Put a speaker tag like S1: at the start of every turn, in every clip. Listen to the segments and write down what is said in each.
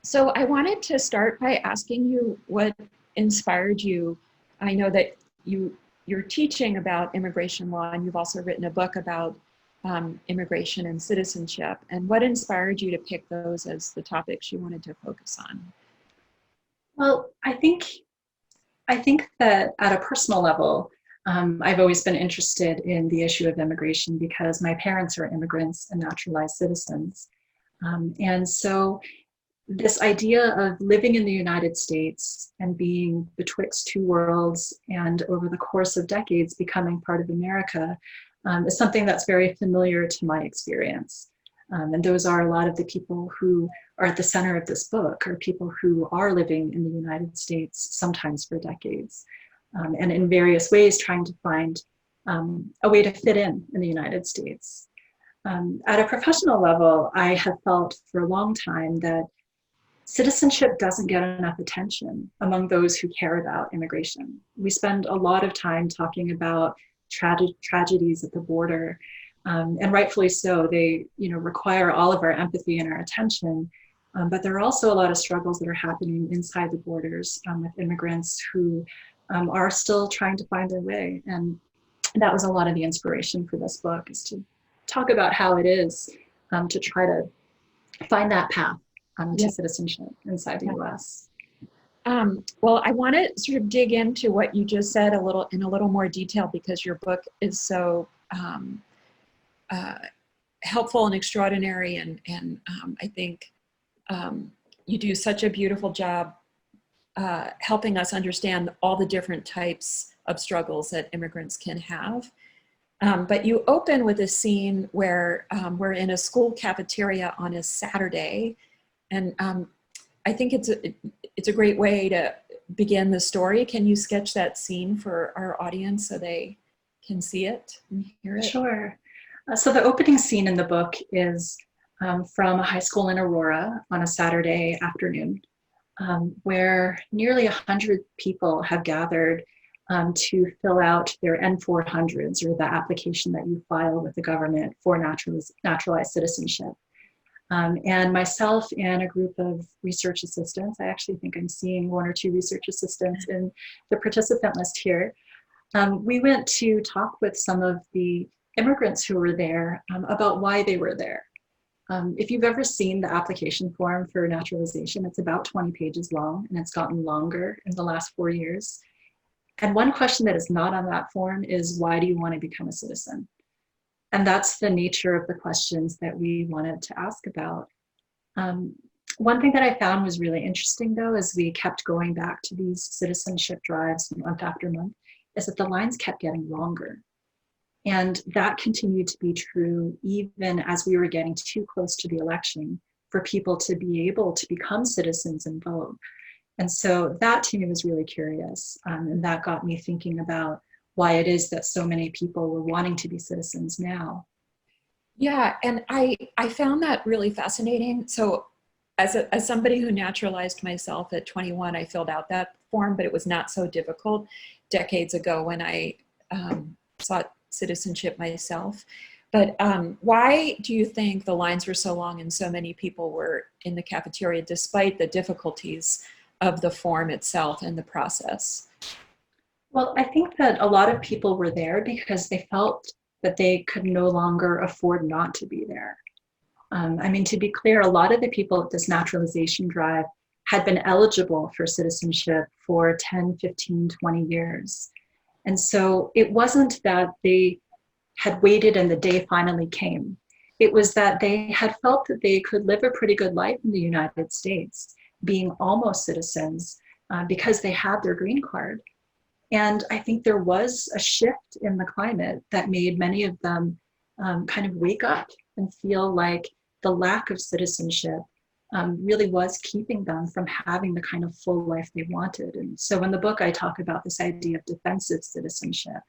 S1: So I wanted to start by asking you what inspired you. I know that you're teaching about immigration law, and you've also written a book about immigration and citizenship. And what inspired you to pick those as the topics you wanted to focus on?
S2: Well, I think that at a personal level, I've always been interested in the issue of immigration because my parents are immigrants and naturalized citizens. And so this idea of living in the United States and being betwixt two worlds and over the course of decades becoming part of America is something that's very familiar to my experience. And those are a lot of the people who are at the center of this book, are people who are living in the United States, sometimes for decades, and in various ways trying to find a way to fit in the United States. At a professional level, I have felt for a long time that citizenship doesn't get enough attention among those who care about immigration. We spend a lot of time talking about tragedies at the border, and rightfully so. They, require all of our empathy and our attention. But there are also a lot of struggles that are happening inside the borders with immigrants who are still trying to find their way. And that was a lot of the inspiration for this book, is to talk about how it is to try to find that path to citizenship inside the US.
S1: Well, I want to sort of dig into what you just said in a little more detail, because your book is so helpful and extraordinary, and I think you do such a beautiful job helping us understand all the different types of struggles that immigrants can have. But you open with a scene where we're in a school cafeteria on a Saturday, and I think it's a great way to begin the story. Can you sketch that scene for our audience so they can see it and hear it?
S2: Sure. So the opening scene in the book is from a high school in Aurora on a Saturday afternoon, where nearly 100 people have gathered to fill out their N-400s, or the application that you file with the government for naturalized citizenship. And myself and a group of research assistants, I actually think I'm seeing one or two research assistants in the participant list here. We went to talk with some of the immigrants who were there about why they were there. If you've ever seen the application form for naturalization, it's about 20 pages long, and it's gotten longer in the last 4 years. And one question that is not on that form is, why do you want to become a citizen? And that's the nature of the questions that we wanted to ask about. One thing that I found was really interesting, though, as we kept going back to these citizenship drives month after month, is that the lines kept getting longer. And that continued to be true even as we were getting too close to the election for people to be able to become citizens and vote. And so that to me was really curious. And that got me thinking about why it is that so many people were wanting to be citizens now.
S1: Yeah, and I found that really fascinating. So as somebody who naturalized myself at 21, I filled out that form, but it was not so difficult decades ago when I sought citizenship myself. But why do you think the lines were so long and so many people were in the cafeteria despite the difficulties of the form itself and the process?
S2: Well, I think that a lot of people were there because they felt that they could no longer afford not to be there. To be clear, a lot of the people at this naturalization drive had been eligible for citizenship for 10, 15, 20 years. And so it wasn't that they had waited and the day finally came. It was that they had felt that they could live a pretty good life in the United States, being almost citizens, because they had their green card. And I think there was a shift in the climate that made many of them kind of wake up and feel like the lack of citizenship really was keeping them from having the kind of full life they wanted. And so in the book, I talk about this idea of defensive citizenship.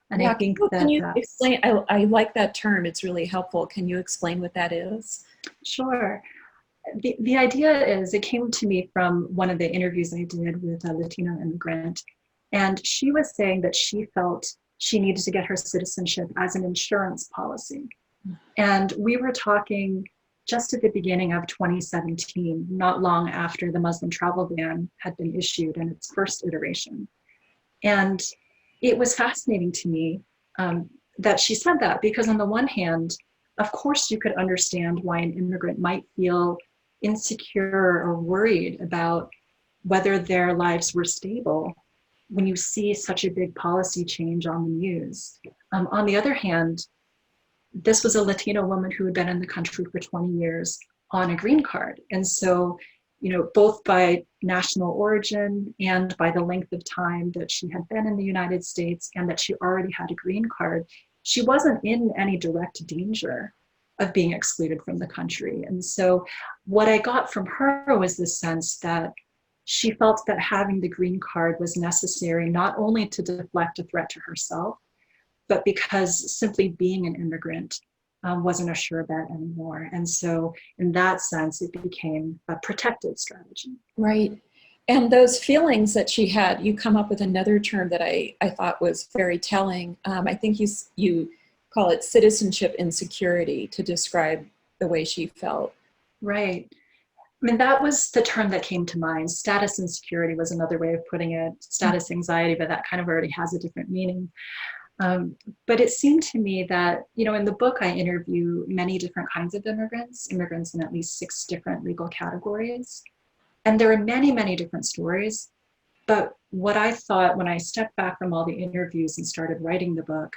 S2: And
S1: Yeah,
S2: I think
S1: can you explain? I like that term. It's really helpful. Can you explain what that is?
S2: Sure. The idea is, it came to me from one of the interviews I did with a Latino immigrant. And she was saying that she felt she needed to get her citizenship as an insurance policy. And we were talking just at the beginning of 2017, not long after the Muslim travel ban had been issued in its first iteration. And it was fascinating to me that she said that, because on the one hand, of course, you could understand why an immigrant might feel insecure or worried about whether their lives were stable when you see such a big policy change on the news. On the other hand, this was a Latino woman who had been in the country for 20 years on a green card. And so, both by national origin and by the length of time that she had been in the United States and that she already had a green card, she wasn't in any direct danger of being excluded from the country. And so what I got from her was this sense that she felt that having the green card was necessary not only to deflect a threat to herself, but because simply being an immigrant wasn't a sure bet anymore. And so in that sense, it became a protective strategy.
S1: Right. And those feelings that she had, you come up with another term that I thought was very telling. I think you call it citizenship insecurity to describe the way she felt.
S2: Right. I mean, that was the term that came to mind. Status insecurity was another way of putting it. Status anxiety, but that kind of already has a different meaning. But it seemed to me that, in the book, I interview many different kinds of immigrants in at least 6 different legal categories. And there are many, many different stories. But what I thought when I stepped back from all the interviews and started writing the book,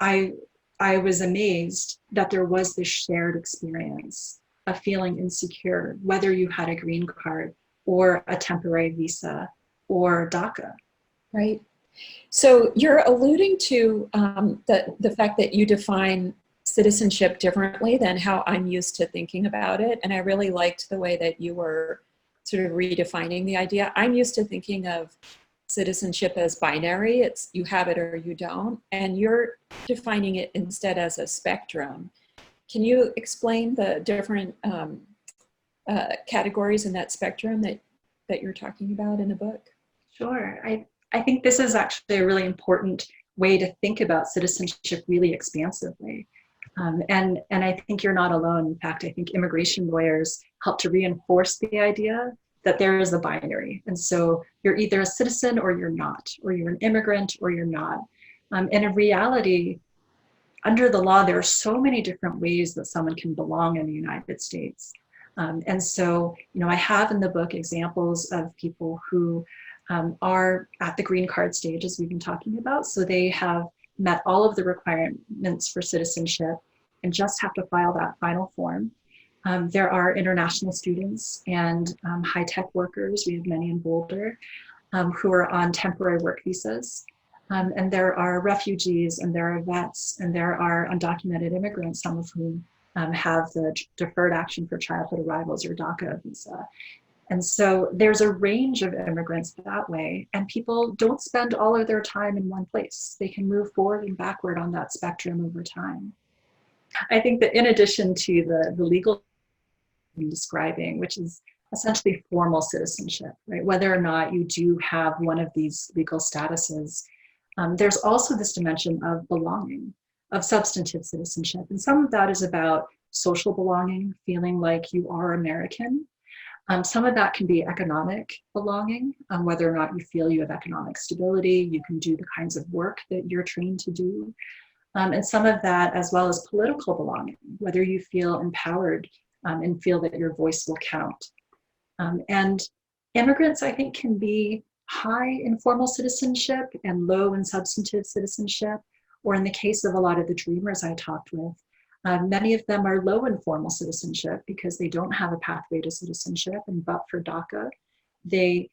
S2: I was amazed that there was this shared experience of feeling insecure, whether you had a green card or a temporary visa or DACA.
S1: Right. So you're alluding to the fact that you define citizenship differently than how I'm used to thinking about it. And I really liked the way that you were sort of redefining the idea. I'm used to thinking of citizenship as binary. It's you have it or you don't. And you're defining it instead as a spectrum. Can you explain the different categories in that spectrum that you're talking about in the book?
S2: Sure. I think this is actually a really important way to think about citizenship really expansively. And I think you're not alone. In fact, I think immigration lawyers help to reinforce the idea that there is a binary. And so you're either a citizen or you're not, or you're an immigrant or you're not. And in reality, under the law, there are so many different ways that someone can belong in the United States. And so, I have in the book examples of people who are at the green card stage, as we've been talking about. So they have met all of the requirements for citizenship and just have to file that final form. There are international students and high-tech workers, we have many in Boulder, who are on temporary work visas. And there are refugees, and there are vets, and there are undocumented immigrants, some of whom have the Deferred Action for Childhood Arrivals or DACA visa. And so there's a range of immigrants that way, and people don't spend all of their time in one place. They can move forward and backward on that spectrum over time. I think that in addition to the legal describing, which is essentially formal citizenship, right? Whether or not you do have one of these legal statuses, there's also this dimension of belonging, of substantive citizenship. And some of that is about social belonging, feeling like you are American. Some of that can be economic belonging, whether or not you feel you have economic stability, you can do the kinds of work that you're trained to do. And some of that, as well as political belonging, whether you feel empowered and feel that your voice will count. And immigrants, I think, can be high in formal citizenship and low in substantive citizenship, or in the case of a lot of the dreamers I talked with, many of them are low in formal citizenship because they don't have a pathway to citizenship, and but for DACA, they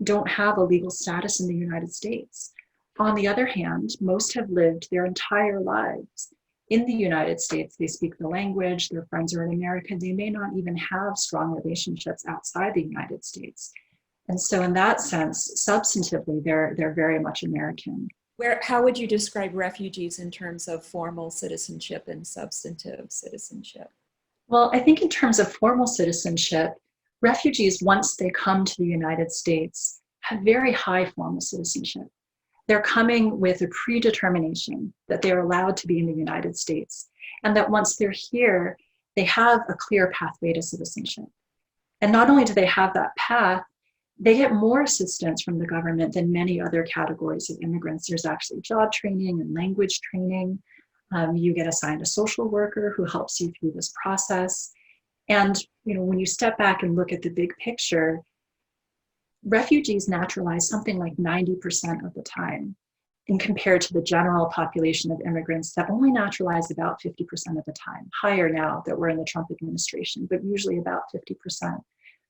S2: don't have a legal status in the United States. On the other hand, most have lived their entire lives in the United States. They speak the language, their friends are in America, they may not even have strong relationships outside the United States. And so in that sense, substantively, they're very much American.
S1: How would you describe refugees in terms of formal citizenship and substantive citizenship?
S2: Well, I think in terms of formal citizenship, refugees, once they come to the United States, have very high formal citizenship. They're coming with a predetermination that they're allowed to be in the United States, and that once they're here, they have a clear pathway to citizenship. And not only do they have that path, they get more assistance from the government than many other categories of immigrants. There's actually job training and language training. You get assigned a social worker who helps you through this process. And when you step back and look at the big picture, refugees naturalize something like 90% of the time, and compared to the general population of immigrants that only naturalize about 50% of the time, higher now that we're in the Trump administration, but usually about 50%.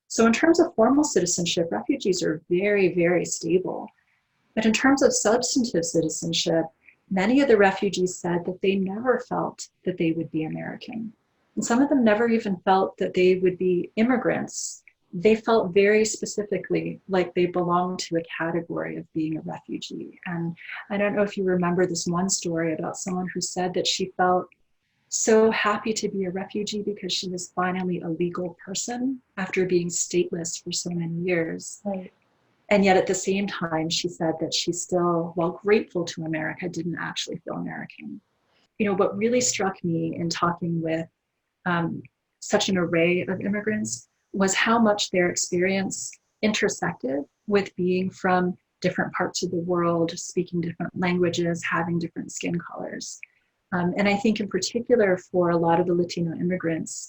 S2: So in terms of formal citizenship, refugees are very, very stable. But in terms of substantive citizenship, many of the refugees said that they never felt that they would be American. And some of them never even felt that they would be immigrants. They felt very specifically like they belonged to a category of being a refugee. And I don't know if you remember this one story about someone who said that she felt so happy to be a refugee because she was finally a legal person after being stateless for so many years.
S1: Right.
S2: And yet at the same time, she said that she still, while grateful to America, didn't actually feel American. What really struck me in talking with such an array of immigrants was how much their experience intersected with being from different parts of the world, speaking different languages, having different skin colors. And I think in particular for a lot of the Latino immigrants,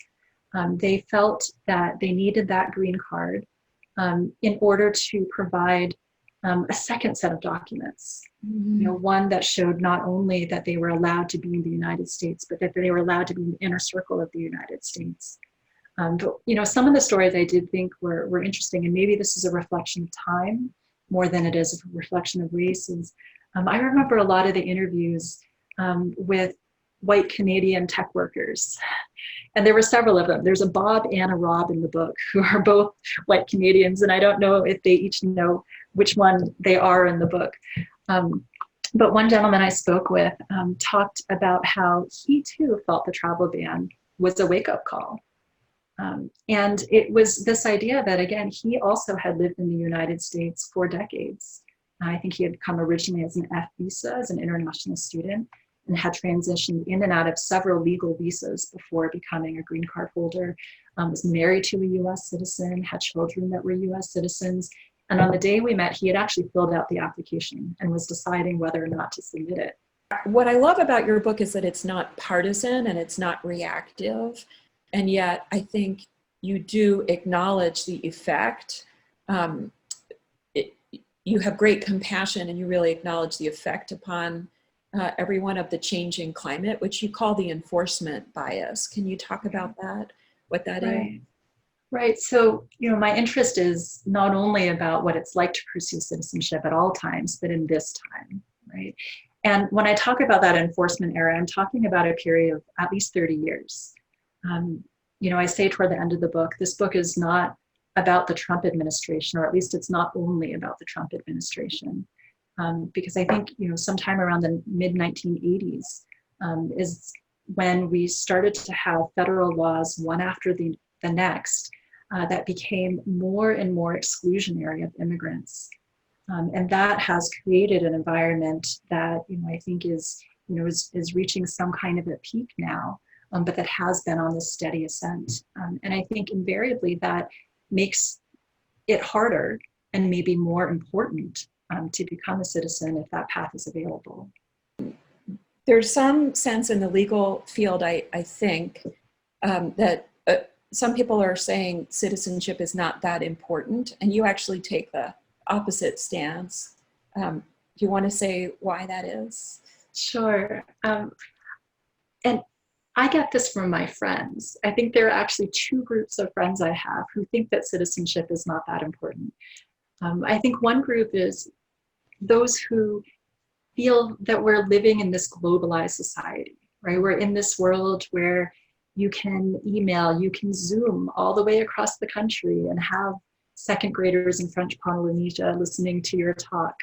S2: they felt that they needed that green card in order to provide a second set of documents. One that showed not only that they were allowed to be in the United States, but that they were allowed to be in the inner circle of the United States. But some of the stories I did think were interesting, and maybe this is a reflection of time more than it is a reflection of races. I remember a lot of the interviews with white Canadian tech workers. And there were several of them. There's a Bob and a Rob in the book who are both white Canadians, and I don't know if they each know which one they are in the book. But one gentleman I spoke with talked about how he too felt the travel ban was a wake-up call. And it was this idea that, again, he also had lived in the United States for decades. I think he had come originally as an F visa, as an international student, and had transitioned in and out of several legal visas before becoming a green card holder, was married to a US citizen, had children that were US citizens. And on the day we met, he had actually filled out the application and was deciding whether or not to submit it.
S1: What I love about your book is that it's not partisan and it's not reactive. And yet I think you do acknowledge the effect. You have great compassion and you really acknowledge the effect upon everyone of the changing climate, which you call the enforcement bias. Can you talk about that, what that is?
S2: Right. So, my interest is not only about what it's like to pursue citizenship at all times, but in this time, right? And when I talk about that enforcement era, I'm talking about a period of at least 30 years. I say toward the end of the book, this book is not about the Trump administration, or at least it's not only about the Trump administration. Because I think, sometime around the mid-1980s is when we started to have federal laws, one after the next, that became more and more exclusionary of immigrants. And that has created an environment that, I think is reaching some kind of a peak now, but that has been on this steady ascent. And I think invariably that makes it harder and maybe more important to become a citizen if that path is available.
S1: There's some sense in the legal field, I think, that some people are saying citizenship is not that important, and you actually take the opposite stance. Do you want to say why that is?
S2: Sure. And I get this from my friends. I think there are actually two groups of friends I have who think that citizenship is not that important. I think one group is those who feel that we're living in this globalized society, right? We're in this world where you can email, you can Zoom all the way across the country and have second graders in French Polynesia listening to your talk.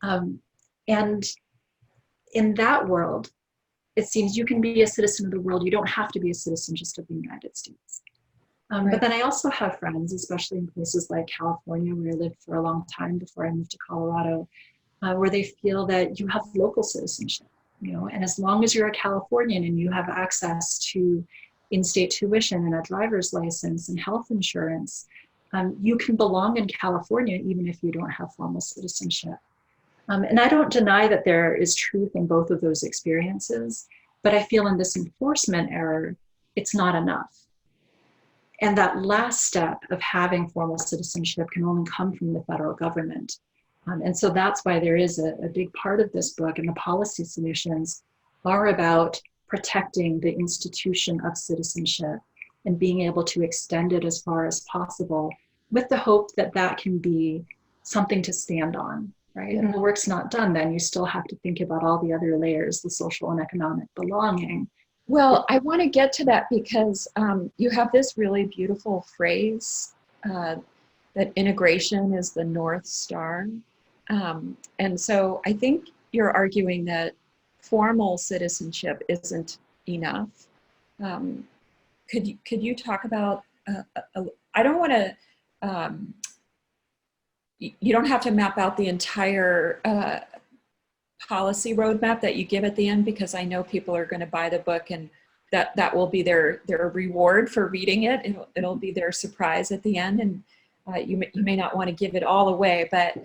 S2: And in that world, it seems you can be a citizen of the world. You don't have to be a citizen just of the United States.
S1: Right.
S2: But then I also have friends, especially in places like California, where I lived for a long time before I moved to Colorado, where they feel that you have local citizenship, and as long as you're a Californian and you have access to in-state tuition and a driver's license and health insurance, you can belong in California even if you don't have formal citizenship. And I don't deny that there is truth in both of those experiences, but I feel in this enforcement error, it's not enough. And that last step of having formal citizenship can only come from the federal government. And so that's why there is a big part of this book, and the policy solutions are about protecting the institution of citizenship and being able to extend it as far as possible, with the hope that that can be something to stand on, right? And the work's not done then. You still have to think about all the other layers, the social and economic belonging.
S1: Well, I want to get to that because you have this really beautiful phrase that integration is the North Star. And so I think you're arguing that formal citizenship isn't enough. Could you talk about, I don't want to, you don't have to map out the entire policy roadmap that you give at the end, because I know people are going to buy the book and that will be their reward for reading it. It'll be their surprise at the end, and you may not want to give it all away, but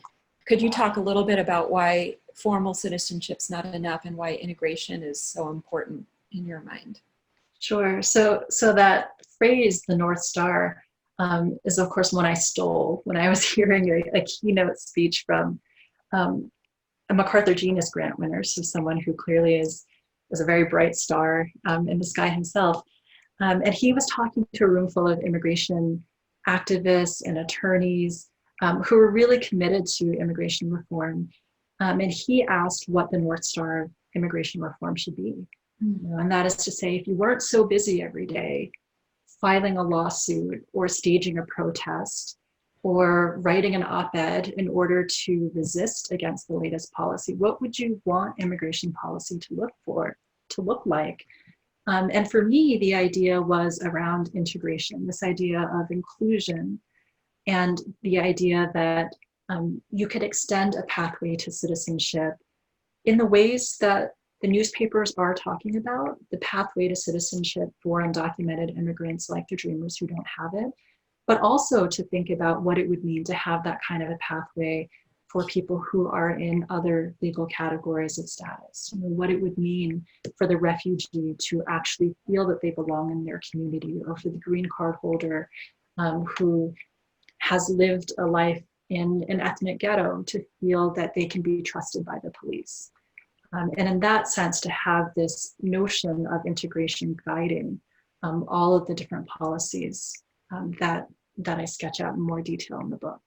S1: could you talk a little bit about why formal citizenship's not enough and why integration is so important in your mind?
S2: Sure. So that phrase, the North Star, is of course one I stole when I was hearing a keynote speech from a MacArthur Genius Grant winner, so someone who clearly is a very bright star in the sky himself. And he was talking to a room full of immigration activists and attorneys who were really committed to immigration reform. And he asked what the North Star of immigration reform should be. And that is to say, if you weren't so busy every day filing a lawsuit or staging a protest or writing an op-ed in order to resist against the latest policy, what would you want immigration policy to look like? And for me, the idea was around integration, this idea of inclusion, and the idea that you could extend a pathway to citizenship in the ways that the newspapers are talking about, the pathway to citizenship for undocumented immigrants like the Dreamers who don't have it, but also to think about what it would mean to have that kind of a pathway for people who are in other legal categories of status. What it would mean for the refugee to actually feel that they belong in their community, or for the green card holder who has lived a life in an ethnic ghetto to feel that they can be trusted by the police. And in that sense, to have this notion of integration guiding all of the different policies that I sketch out in more detail in the book.